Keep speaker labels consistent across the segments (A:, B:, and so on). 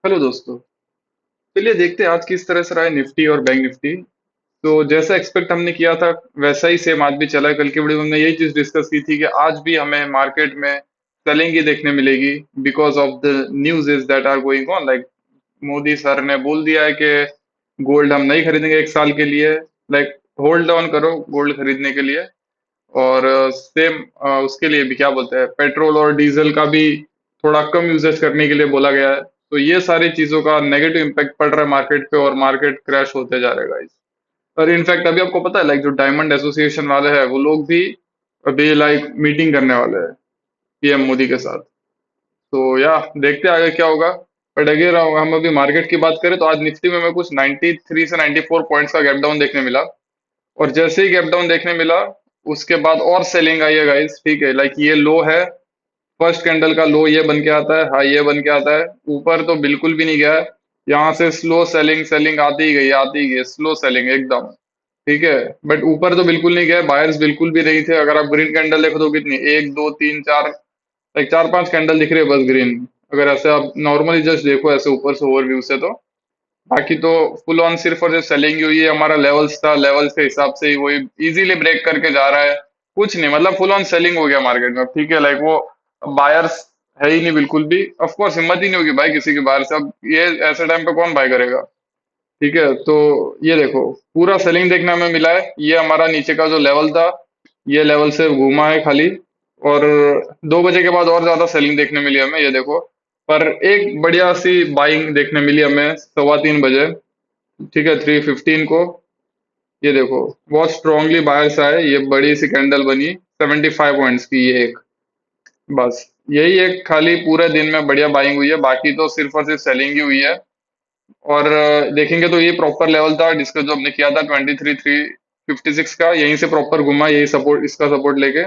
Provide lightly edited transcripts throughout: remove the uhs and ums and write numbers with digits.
A: Hello दोस्तों। चलिए देखते हैं आज किस तरह से रहा है निफ्टी और बैंक निफ्टी। तो जैसा एक्सपेक्ट हमने किया था वैसा ही सेम आज भी चला है। कल की वीडियो में हमने यही चीज डिस्कस की थी कि आज भी हमें मार्केट में सेलिंग ही देखने मिलेगी because of the news that are going on. Like Modi sir ने बोल दिया है कि गोल्ड हम नहीं खरीदेंगे एक साल के लिए। लाइक होल्ड ऑन करो गोल्ड खरीदने के लिए। और सेम उसके लिए भी क्या बोलते हैं, पेट्रोल और डीजल का भी थोड़ा कम यूजेज करने के लिए बोला गया है। तो ये सारी चीजों का नेगेटिव इम्पैक्ट पड़ रहा है मार्केट पे और मार्केट क्रैश होते जा रहेगा इस। और इनफैक्ट अभी आपको पता है लाइक जो डायमंड एसोसिएशन वाले हैं वो लोग भी अभी लाइक मीटिंग करने वाले हैं पीएम मोदी के साथ। तो या देखते हैं आगे क्या होगा। बट अगर हम अभी मार्केट की बात करें तो आज निफ्टी में हमें कुछ 93 से 94 पॉइंट्स का गैप डाउन देखने मिला। और जैसे ही गैप डाउन देखने मिला उसके बाद और सेलिंग आई है गाइस। ठीक है, लाइक ये लो है, फर्स्ट कैंडल का लो ये बन के आता है, हाई ये बन के आता है, ऊपर तो बिल्कुल भी नहीं गया है। यहाँ से स्लो सेलिंग सेलिंग आती ही गई, स्लो सेलिंग एकदम। ठीक है, बट ऊपर तो बिल्कुल नहीं गया, बायर्स बिल्कुल भी नहीं थे। अगर आप ग्रीन कैंडल देखो तो कितनी, एक दो तीन चार, लाइक चार पांच कैंडल दिख रही है बस ग्रीन। अगर ऐसे आप नॉर्मली जस्ट देखो ऐसे ऊपर से ओवरव्यू से तो बाकी तो फुल ऑन सिर्फ और सिर्फ सेलिंग ही हुई है। हमारा लेवल्स था, लेवल्स के हिसाब से ही वही इजीली ब्रेक करके जा रहा है। कुछ नहीं, मतलब फुल ऑन सेलिंग हो गया मार्केट में। ठीक है, लाइक वो बायर्स है ही नहीं बिल्कुल भी। ऑफ कोर्स हिम्मत ही नहीं होगी भाई किसी के बाहर से। अब ये ऐसे टाइम पे कौन बाय करेगा। ठीक है, तो ये देखो पूरा सेलिंग देखने हमें मिला है। ये हमारा नीचे का जो लेवल था ये लेवल से घूमा है खाली। और 2 बजे के बाद और ज्यादा सेलिंग देखने मिली हमें, ये देखो। पर एक बढ़िया सी बाइंग देखने मिली हमें 3:15 बजे। ठीक है, 3:15 को ये देखो बहुत स्ट्रांगली बायर्स आए, ये बड़ी सी कैंडल बनी 75 पॉइंट्स की, ये एक बस यही एक खाली पूरे दिन में बढ़िया बाइंग हुई है, बाकी तो सिर्फ और सिर्फ सेलिंग ही हुई है। और देखेंगे तो ये प्रॉपर लेवल था जिसका जो हमने किया था 23,356 का, यहीं से प्रॉपर घुमा, यही सपोर्ट, इसका सपोर्ट लेके।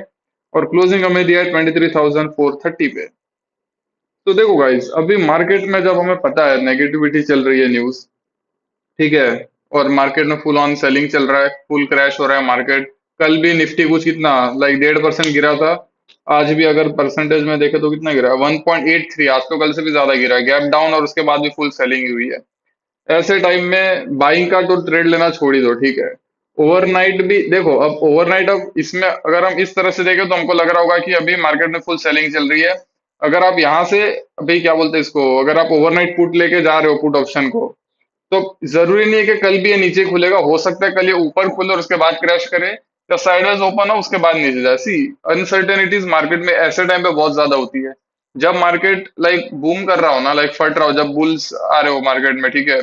A: और क्लोजिंग हमें दिया है 23,430 पे। तो देखो गाइस अभी मार्केट में जब हमें पता है नेगेटिविटी चल रही है न्यूज, ठीक है, और मार्केट में फुल ऑन सेलिंग चल रहा है, फुल क्रैश हो रहा है मार्केट। कल भी निफ्टी कुछ कितना, लाइक 1.5% गिरा था। आज भी अगर परसेंटेज में देखे तो कितना गिरा है, 1.83। आज तो कल से भी ज्यादा गिरा है, गैप डाउन और उसके बाद भी फुल सेलिंग ही हुई है। ऐसे टाइम में बाइंग का तो ट्रेड लेना छोड़ ही दो। ठीक है, ओवरनाइट भी देखो, अब ओवरनाइट, अब इसमें अगर हम इस तरह से देखें तो हमको लग रहा होगा कि अभी मार्केट में फुल सेलिंग चल रही है। अगर आप यहाँ से, अभी क्या बोलते हैं इसको, अगर आप ओवरनाइट पुट लेके जा रहे हो पुट ऑप्शन को, तो जरूरी नहीं है कि कल भी ये नीचे खुलेगा। हो सकता है कल ये ऊपर खुले और उसके बाद क्रैश करे, या साइडवेज ओपन हो उसके बाद नीचे जाए। सी अनसर्टेनिटीज मार्केट में ऐसे टाइम पे बहुत ज्यादा होती है। जब मार्केट लाइक बूम कर रहा हो ना, लाइक फट रहा हो, जब बुल्स आ रहे हो मार्केट में, ठीक है,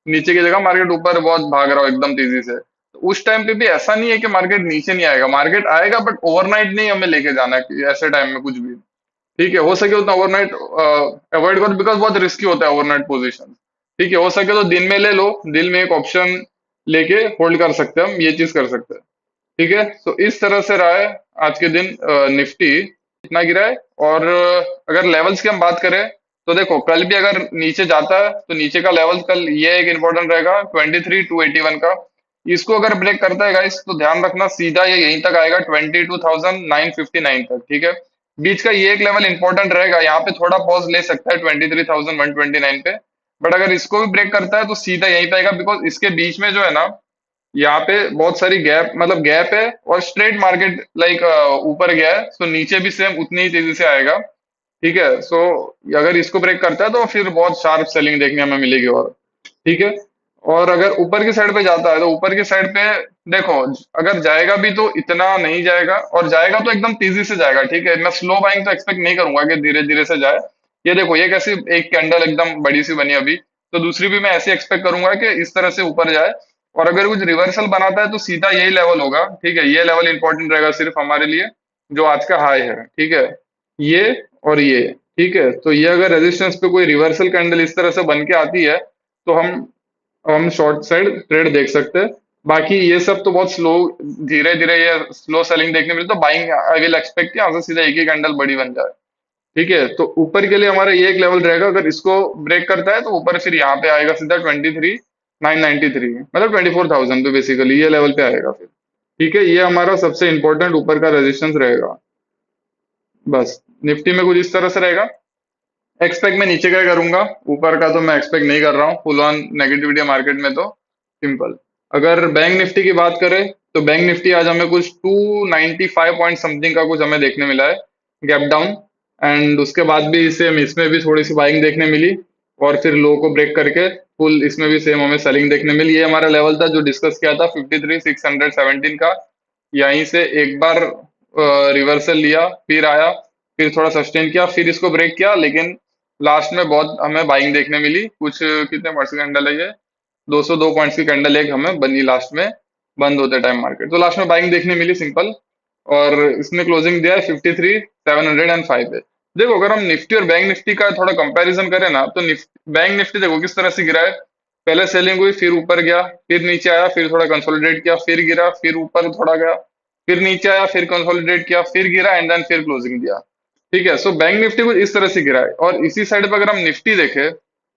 A: नीचे की जगह मार्केट ऊपर बहुत भाग रहा हो एकदम तेजी से, तो उस टाइम पे भी ऐसा नहीं है कि मार्केट नीचे नहीं आएगा, मार्केट आएगा, बट ओवरनाइट नहीं हमें लेके जाना है कि ऐसे टाइम में कुछ भी। ठीक है, हो सके उतना ओवरनाइट अवॉइड करो, बिकॉज बहुत रिस्की होता है ओवरनाइट पोजीशन। ठीक है, हो सके तो दिन में ले लो, दिन में एक ऑप्शन लेके होल्ड कर सकते हैं, हम ये चीज कर सकते हैं। ठीक है, तो इस तरह से रहा है आज के दिन निफ्टी इतना गिरा है। और अगर लेवल्स की हम बात करें तो देखो कल भी अगर नीचे जाता है तो नीचे का लेवल कल ये एक इंपॉर्टेंट रहेगा 23,281 का। इसको अगर ब्रेक करता है गाइस तो ध्यान रखना सीधा ये यहीं तक आएगा 22,959 तक। ठीक है, बीच का ये एक लेवल इंपॉर्टेंट रहेगा, यहाँ पे थोड़ा पॉज ले सकता है 23,129 पे। बट अगर इसको भी ब्रेक करता है तो सीधा यहीं पे आएगा, बिकॉज इसके बीच में जो है ना, यहाँ पे बहुत सारी गैप, मतलब गैप है, और स्ट्रेट मार्केट लाइक ऊपर गया है, तो नीचे भी सेम उतनी ही तेजी से आएगा। ठीक है, सो अगर इसको ब्रेक करता है तो फिर बहुत शार्प सेलिंग देखने हमें मिलेगी। और ठीक है, और अगर ऊपर की साइड पे जाता है तो ऊपर की साइड पे देखो, अगर जाएगा भी तो इतना नहीं जाएगा, और जाएगा तो एकदम तेजी से जाएगा। ठीक है, मैं स्लो बाइंग तो एक्सपेक्ट नहीं करूंगा कि धीरे धीरे से जाए। ये देखो ये कैसी एक कैंडल एकदम बड़ी सी बनी अभी, तो दूसरी भी मैं ऐसे एक्सपेक्ट करूंगा कि इस तरह से ऊपर जाए। और अगर कुछ रिवर्सल बनाता है तो सीधा यही लेवल होगा। ठीक है, ये लेवल इंपॉर्टेंट रहेगा सिर्फ हमारे लिए, जो आज का हाई है। ठीक है, ये और ये। ठीक है, तो ये अगर रेजिस्टेंस पे कोई रिवर्सल कैंडल इस तरह से बन के आती है तो हम शॉर्ट साइड ट्रेड देख सकते हैं। बाकी ये सब तो बहुत स्लो, धीरे धीरे ये स्लो सेलिंग देखने मिले, तो बाइंग आई विल एक्सपेक्ट कि यहाँ से सीधा एक ही कैंडल बड़ी बन जाए। ठीक है, तो ऊपर के लिए हमारा ये एक लेवल रहेगा, अगर इसको ब्रेक करता है तो ऊपर फिर यहाँ पे आएगा सीधा 23,993, मतलब 24,000 पे बेसिकली ये लेवल पे आएगा फिर। ठीक है, ये हमारा सबसे इंपॉर्टेंट ऊपर का रेजिस्टेंस रहेगा। बस निफ्टी में कुछ इस तरह से रहेगा। एक्सपेक्ट मैं नीचे का करूंगा, ऊपर का तो मैं एक्सपेक्ट नहीं कर रहा हूँ, फुल ऑन नेगेटिविटी है मार्केट में तो सिंपल। अगर बैंक निफ्टी की बात करें तो बैंक निफ्टी आज हमें कुछ 295 पॉइंट समथिंग का कुछ हमें देखने मिला है, गैप डाउन। एंड उसके बाद भी सेम इसमें भी थोड़ी सी बाइंग देखने मिली, और फिर लो को ब्रेक करके फुल इसमें भी सेम हमें सेलिंग देखने मिली। ये हमारा लेवल था जो डिस्कस किया था 53,617 का। यहीं से एक बार रिवर्सल लिया, फिर आया, फिर थोड़ा सस्टेन किया, फिर इसको ब्रेक किया, लेकिन लास्ट में बहुत हमें बाइंग देखने मिली। कुछ कितने पॉइंट्स की कैंडल है ये, 202 पॉइंट्स की कैंडल एक हमें बनी लास्ट में, बंद होते टाइम मार्केट, तो लास्ट में बाइंग देखने मिली सिंपल। और इसने क्लोजिंग दिया है 53,705 पे। देखो अगर हम निफ्टी और बैंक निफ्टी का थोड़ा कंपैरिजन करें ना, तो बैंक निफ्टी देखो किस तरह से गिरा है। पहले सेलिंग हुई, फिर ऊपर गया, फिर नीचे आया, फिर थोड़ा कंसोलिडेट किया, फिर गिरा, फिर ऊपर थोड़ा गया, फिर नीचे आया, फिर कंसोलिडेट किया, फिर गिरा, एंड देन फिर क्लोजिंग दिया। ठीक है, सो बैंक निफ्टी कुछ इस तरह से गिरा है। और इसी साइड पर अगर हम निफ्टी देखें,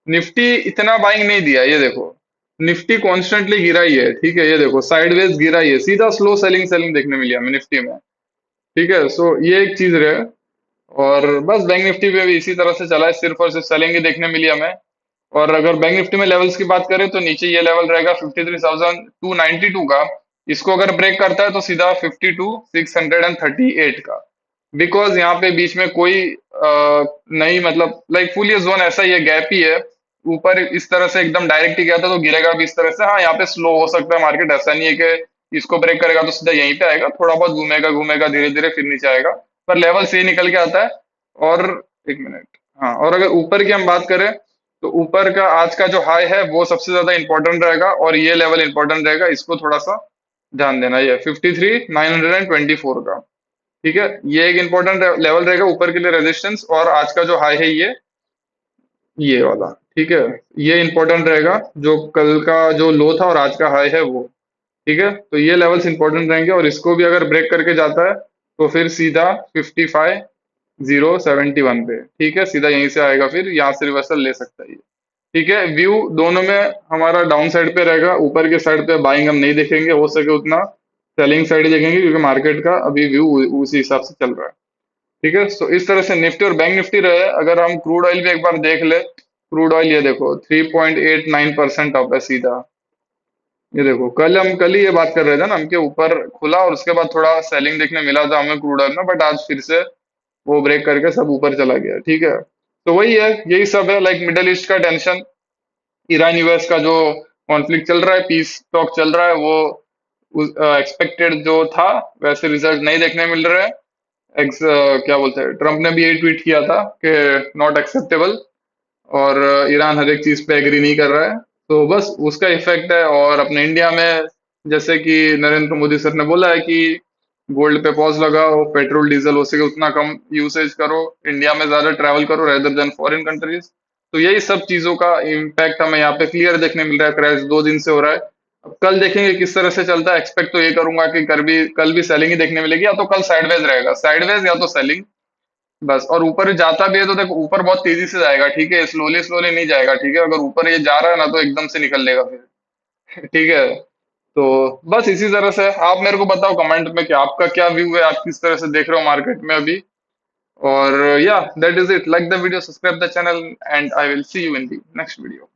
A: निफ्टी इतना बाइंग नहीं दिया, ये देखो निफ्टी कॉन्स्टेंटली गिरा ही है। ठीक है, ये देखो साइडवेज गिरा ही है, सीधा स्लो सेलिंग सेलिंग देखने मिली हमें निफ्टी में। ठीक है, सो ये एक चीज रहे। और बस बैंक निफ्टी पे भी इसी तरह से चला है, सिर्फ और सिर्फ सेलिंग ही देखने मिली हमें। और अगर बैंक निफ्टी में लेवल्स की बात करें तो नीचे ये लेवल रहेगा 53,292 का। इसको अगर ब्रेक करता है तो सीधा 52,638 का। बिकॉज यहाँ पे बीच में कोई नहीं, मतलब लाइक फुल ये जोन ऐसा ही है, गैप ही है। ऊपर इस तरह से एकदम डायरेक्ट ही गया था तो गिरेगा भी इस तरह से। हाँ, यहाँ पे स्लो हो सकता है मार्केट, ऐसा नहीं है कि इसको ब्रेक करेगा तो सीधा यहीं पे आएगा, थोड़ा बहुत घूमेगा घूमेगा धीरे धीरे फिर नीचे आएगा, पर लेवल से ही निकल के आता है। और एक मिनट, हाँ, और अगर ऊपर की हम बात करें तो ऊपर का आज का जो हाई है वो सबसे ज्यादा इंपॉर्टेंट रहेगा, और ये लेवल इंपॉर्टेंट रहेगा, इसको थोड़ा सा ध्यान देना। ये 53,924 का। ठीक है, ये एक इंपॉर्टेंट लेवल रहेगा ऊपर के लिए रेजिस्टेंस, और आज का जो हाई है ये वाला। ठीक है, ये इंपॉर्टेंट रहेगा, जो कल का जो लो था और आज का हाई है वो। ठीक है, तो ये लेवल्स इंपॉर्टेंट रहेंगे, और इसको भी अगर ब्रेक करके जाता है तो फिर सीधा 55,071 पे। ठीक है, सीधा यहीं से आएगा, फिर यहाँ से रिवर्सल ले सकता है ये। ठीक है, व्यू दोनों में हमारा डाउन साइड पे रहेगा, ऊपर के साइड पे बाइंग हम नहीं देखेंगे, हो सके उतना सेलिंग साइड ही देखेंगे, क्योंकि मार्केट का अभी व्यू उसी हिसाब से चल रहा है। ठीक है, तो इस तरह से निफ्टी और बैंक निफ्टी रहे। अगर हम क्रूड ऑयल भी एक बार देख ले, क्रूड ऑयल ये देखो 3.89% अप है सीधा। ये देखो कल ही ये बात कर रहे थे ना हम, के ऊपर खुला और उसके बाद थोड़ा सेलिंग देखने मिला था हमें क्रूड ऑयल में, बट आज फिर से वो ब्रेक करके सब ऊपर चला गया। ठीक है, तो वही है, यही सब है, लाइक मिडल ईस्ट का टेंशन, ईरान यूएस का जो कॉन्फ्लिक्ट चल रहा है, पीस टॉक चल रहा है, वो एक्सपेक्टेड जो था वैसे रिजल्ट नहीं देखने मिल रहे हैं। क्या बोलते हैं, ट्रम्प ने भी यही ट्वीट किया था कि नॉट एक्सेप्टेबल, और ईरान हर एक चीज पे एग्री नहीं कर रहा है। तो बस उसका इफेक्ट है। और अपने इंडिया में जैसे कि नरेंद्र मोदी सर ने बोला है कि गोल्ड पे पॉज लगाओ, पेट्रोल डीजल हो सके उतना कम यूसेज करो, इंडिया में ज्यादा ट्रैवल करो रेदर देन फॉरेन कंट्रीज। तो यही सब चीजों का इम्पैक्ट हमें यहाँ पे क्लियर देखने मिल रहा है, क्रैश 2 दिन से हो रहा है। अब कल देखेंगे किस तरह से चलता है। एक्सपेक्ट तो ये करूंगा कि कल भी सेलिंग ही देखने मिलेगी, या तो कल साइडवेज रहेगा, साइडवेज या तो सेलिंग, बस। और ऊपर जाता भी है तो देखो ऊपर बहुत तेजी से जाएगा, ठीक है, स्लोली स्लोली नहीं जाएगा। ठीक है, अगर ऊपर ये जा रहा है ना तो एकदम से निकल लेगा फिर। ठीक है, तो बस इसी तरह से आप मेरे को बताओ कमेंट में कि आपका क्या व्यू है, आप किस तरह से देख रहे हो मार्केट में अभी। और या that is it, like the video, subscribe the channel, and I will see you in the next video.